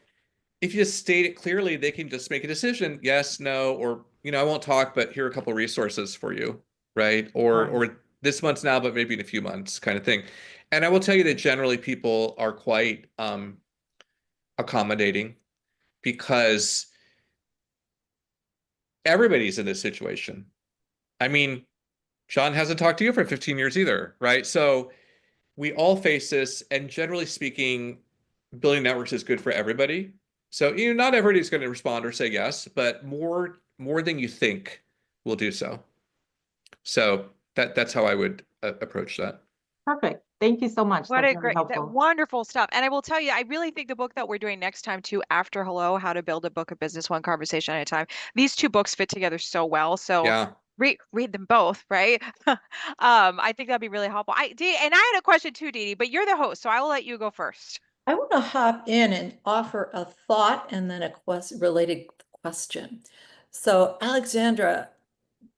if you just state it clearly, they can just make a decision, yes, no, or I won't talk, but here are a couple of resources for you, right? Or this month's now, but maybe in a few months, kind of thing. And I will tell you that generally people are quite accommodating because everybody's in this situation. I mean, Sean hasn't talked to you for 15 years either, right? So we all face this, and generally speaking, building networks is good for everybody. So, not everybody's going to respond or say yes, but more than you think will do so. So that's how I would approach that. Perfect. Thank you so much. What That's a very great, that helpful. wonderful stuff. And I will tell you, I really think the book that we're doing next time too, After Hello, How to Build a Book of Business One Conversation at a Time. These two books fit together so well. So Yeah. read them both, right? I think that'd be really helpful. And I had a question too, Dee Dee, but you're the host, so I will let you go first. I want to hop in and offer a thought and then a related question. So Alexandra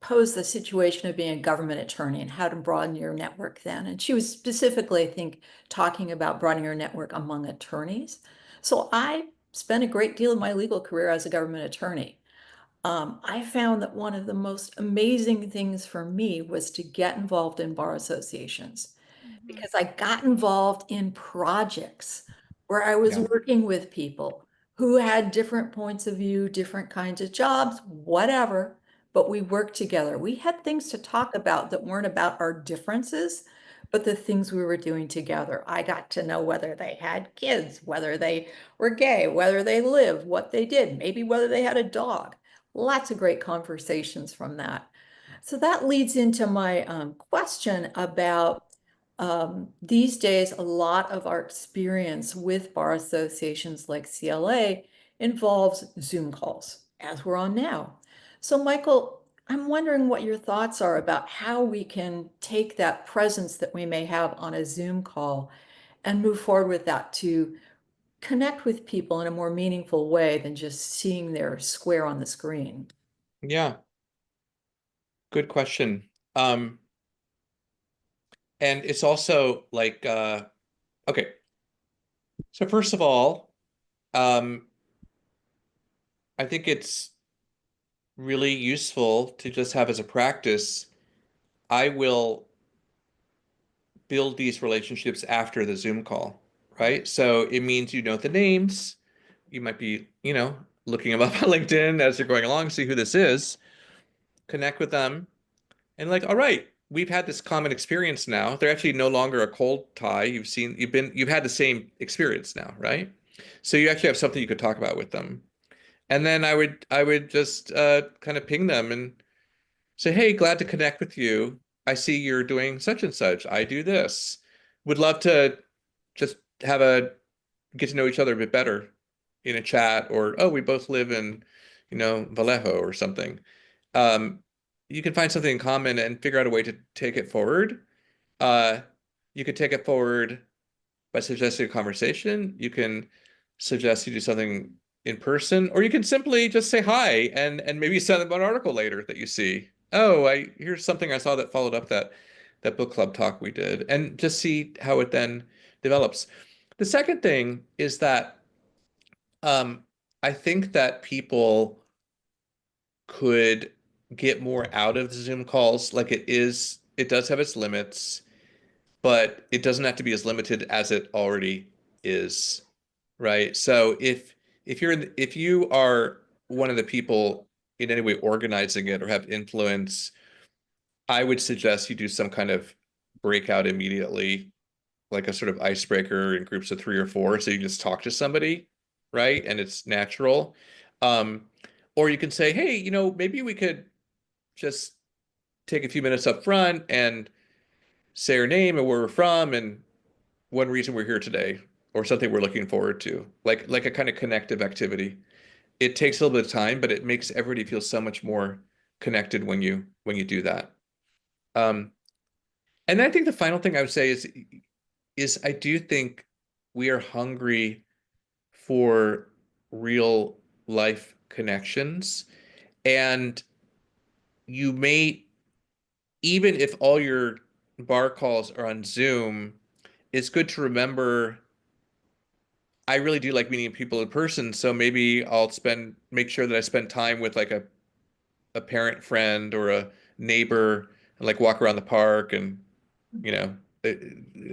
posed the situation of being a government attorney and how to broaden your network then. And she was specifically, I think, talking about broadening your network among attorneys. So I spent a great deal of my legal career as a government attorney. I found that one of the most amazing things for me was to get involved in bar associations because I got involved in projects where I was Yeah. working with people who had different points of view, different kinds of jobs, whatever, but we worked together. We had things to talk about that weren't about our differences, but the things we were doing together. I got to know whether they had kids, whether they were gay, whether they lived, what they did, maybe whether they had a dog. Lots of great conversations from that. So that leads into my question about these days, a lot of our experience with bar associations like CLA involves Zoom calls, as we're on now. So, Michael, I'm wondering what your thoughts are about how we can take that presence that we may have on a Zoom call and move forward with that to connect with people in a more meaningful way than just seeing their square on the screen? Yeah, good question. And it's also like, okay. So first of all, I think it's really useful to just have as a practice. I will build these relationships after the Zoom call, right? So it means you know the names. You might be, looking them up on LinkedIn as you're going along, see who this is, connect with them, and like, all right, we've had this common experience now. They're actually no longer a cold tie. You've had the same experience now, right? So you actually have something you could talk about with them. And then I would just kind of ping them and say, hey, glad to connect with you. I see you're doing such and such. I do this. Would love to just have a get to know each other a bit better in a chat, or oh, we both live in, Vallejo or something. Um, you can find something in common and figure out a way to take it forward. Uh, you could take it forward by suggesting a conversation. You can suggest you do something in person, or you can simply just say hi and maybe send them an article later that you see. Oh, here's something I saw that followed up that book club talk we did, and just see how it then develops. The second thing is that I think that people could get more out of the Zoom calls. Like it does have its limits, but it doesn't have to be as limited as it already is, right? So if you are one of the people in any way organizing it or have influence, I would suggest you do some kind of breakout immediately, like a sort of icebreaker in groups of 3 or 4, so you can just talk to somebody, right? And it's natural. Um, or you can say, hey, maybe we could just take a few minutes up front and say our name and where we're from and one reason we're here today, or something we're looking forward to, like a kind of connective activity. It takes a little bit of time, but it makes everybody feel so much more connected when you do that. And I think the final thing I would say is I do think we are hungry for real life connections. And you may, even if all your bar calls are on Zoom, it's good to remember I really do like meeting people in person. So maybe make sure that I spend time with like a parent friend or a neighbor and like walk around the park and, you know, eh,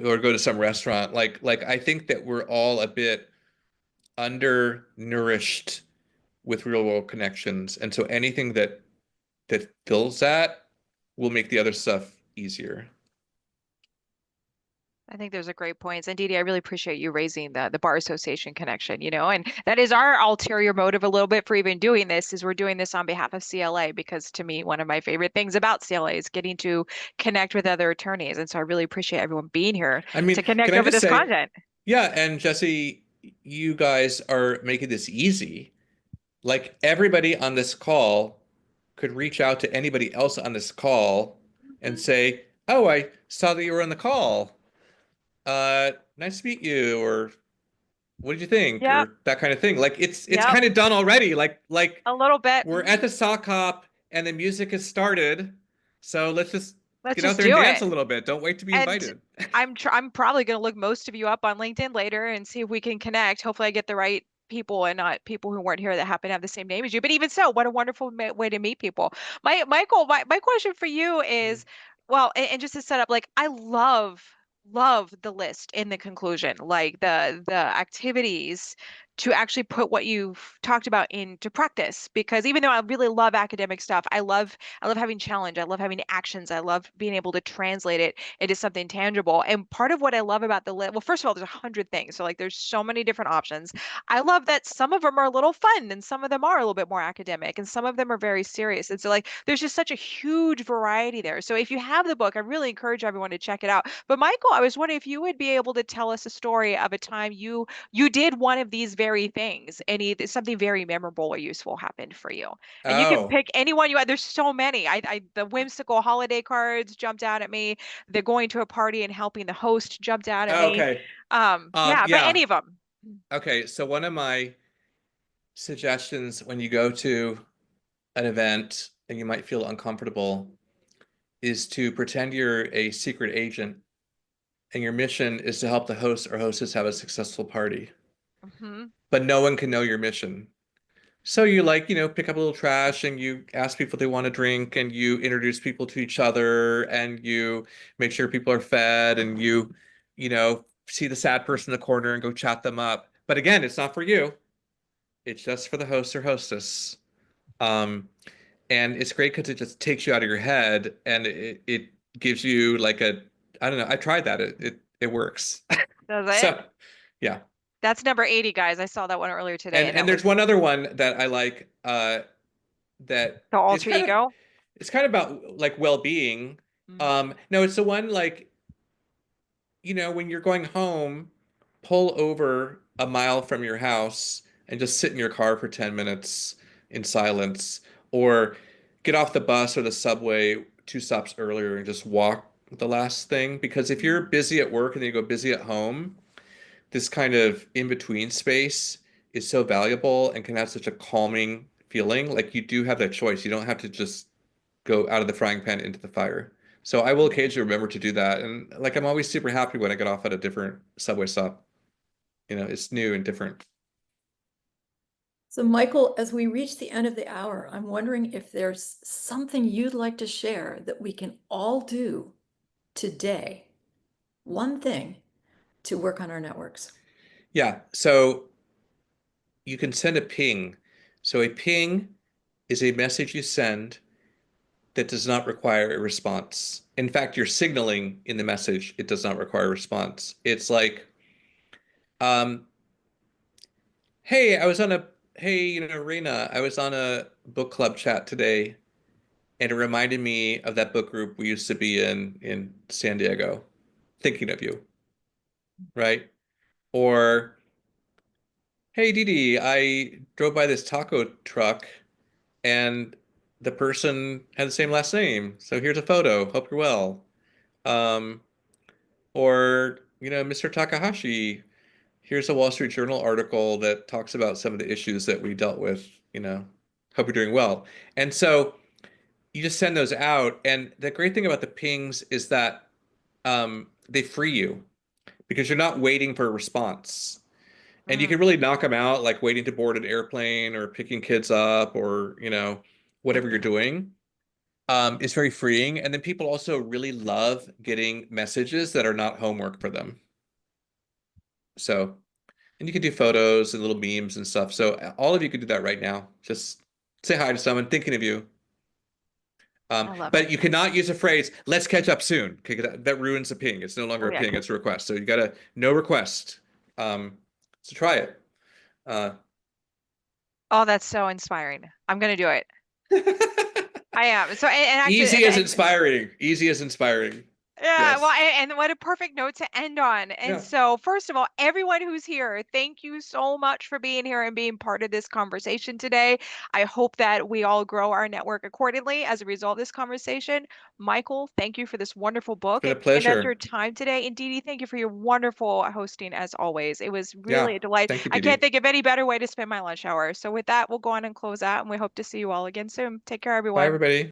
or go to some restaurant. Like I think that we're all a bit undernourished with real world connections. And so anything that fills that will make the other stuff easier. I think those are great points. And Didi, I really appreciate you raising the bar association connection, and that is our ulterior motive a little bit for even doing this is we're doing this on behalf of CLA because to me, one of my favorite things about CLA is getting to connect with other attorneys. And so I really appreciate everyone being here I to mean, can connect I over just this say, content. yeah, and Jesse, you guys are making this easy. Like everybody on this call could reach out to anybody else on this call and Mhm. say, "Oh, I saw that you were on the call. Nice to meet you," or "What did you think?" Yep. or that kind of thing. Like it's Yep. kind of done already. Like A little bit. we're at the sock hop and the music has started. So let's just Let's get out just there and do dance it. a little bit. Don't wait to be And invited. I'm probably going to look most of you up on LinkedIn later and see if we can connect. Hopefully, I get the right people and not people who weren't here that happen to have the same name as you. But even so, what a wonderful way to meet people. Michael, my question for you is, well, and just to set up, like I love the list in the conclusion, like the activities to actually put what you've talked about into practice. Because even though I really love academic stuff, I love having challenge. I love having actions. I love being able to translate it into something tangible. And part of what I love about the list, well, first of all, there's 100 things. So like there's so many different options. I love that some of them are a little fun and some of them are a little bit more academic and some of them are very serious. And so like there's just such a huge variety there. So if you have the book, I really encourage everyone to check it out. But Michael, I was wondering if you would be able to tell us a story of a time you did one of these very things and something very memorable or useful happened for you. And you can Oh, pick anyone you want. There's so many. The whimsical holiday cards jumped out at me. The going to a party and helping the host jumped out at me. okay. Yeah, but Yeah. any of them. Okay, so one of my suggestions when you go to an event and you might feel uncomfortable is to pretend you're a secret agent and your mission is to help the host or hostess have a successful party. Mm-hmm. But no one can know your mission. So you like, pick up a little trash and you ask people if they want to drink and you introduce people to each other and you make sure people are fed and you see the sad person in the corner and go chat them up. But again, it's not for you. It's just for the host or hostess. Um, and it's great because it just takes you out of your head and it gives you like I don't know, I tried that. It works. Does it? So yeah. That's number 80, guys. I saw that one earlier today, And and and that there's was one other one that I like that the is alter kind of ego. it's kind of about like well-being. Mm. No, it's the one like, when you're going home, pull over a mile from your house and just sit in your car for 10 minutes in silence, or get off the bus or the subway 2 stops earlier and just walk the last thing. Because if you're busy at work and then you go busy at home, this kind of in-between space is so valuable and can have such a calming feeling. Like you do have that choice. You don't have to just go out of the frying pan into the fire. So I will occasionally remember to do that. And like I'm always super happy when I get off at a different subway stop. It's new and different. So Michael, as we reach the end of the hour, I'm wondering if there's something you'd like to share that we can all do today, one thing to work on our networks. Yeah. So you can send a ping. So a ping is a message you send that does not require a response. In fact, you're signaling in the message it does not require a response. It's like, um, hey, Rena, I was on a book club chat today, and it reminded me of that book group we used to be in San Diego, thinking of you, right? Or, hey, Didi, I drove by this taco truck and the person had the same last name. So here's a photo. Hope you're well. Um, or, Mr. Takahashi, here's a Wall Street Journal article that talks about some of the issues that we dealt with, hope you're doing well. And so you just send those out. And the great thing about the pings is that they free you because you're not waiting for a response. And you can Mm. really knock them out, like waiting to board an airplane or picking kids up or, whatever you're doing. It's very freeing. And then people also really love getting messages that are not homework for them. So, and you can do photos and little memes and stuff. So all of you could do that right now. Just say hi to someone thinking of you. I love But it. you cannot use a phrase, let's catch up soon. Okay, that ruins the ping. It's no longer Oh, a yeah. ping, it's a request. So you gotta, no request. So try it. Uh, Oh, that's so inspiring. I'm gonna do it. I am. So, and actually, Easy is inspiring. Easy is inspiring. yeah, well, Yes. and what a perfect note to end on. And Yeah. so, first of all, everyone who's here, thank you so much for being here and being part of this conversation today. I hope that we all grow our network accordingly as a result of this conversation. Michael, thank you for this wonderful It's book been a and that's your pleasure. time today. And Dee Dee, thank you for your wonderful hosting as always. It was really Yeah. a delight. Thank you, I can't Didi. think of any better way to spend my lunch hour. So, with that, we'll go on and close out, and we hope to see you all again soon. Take care, Bye, everyone. everybody.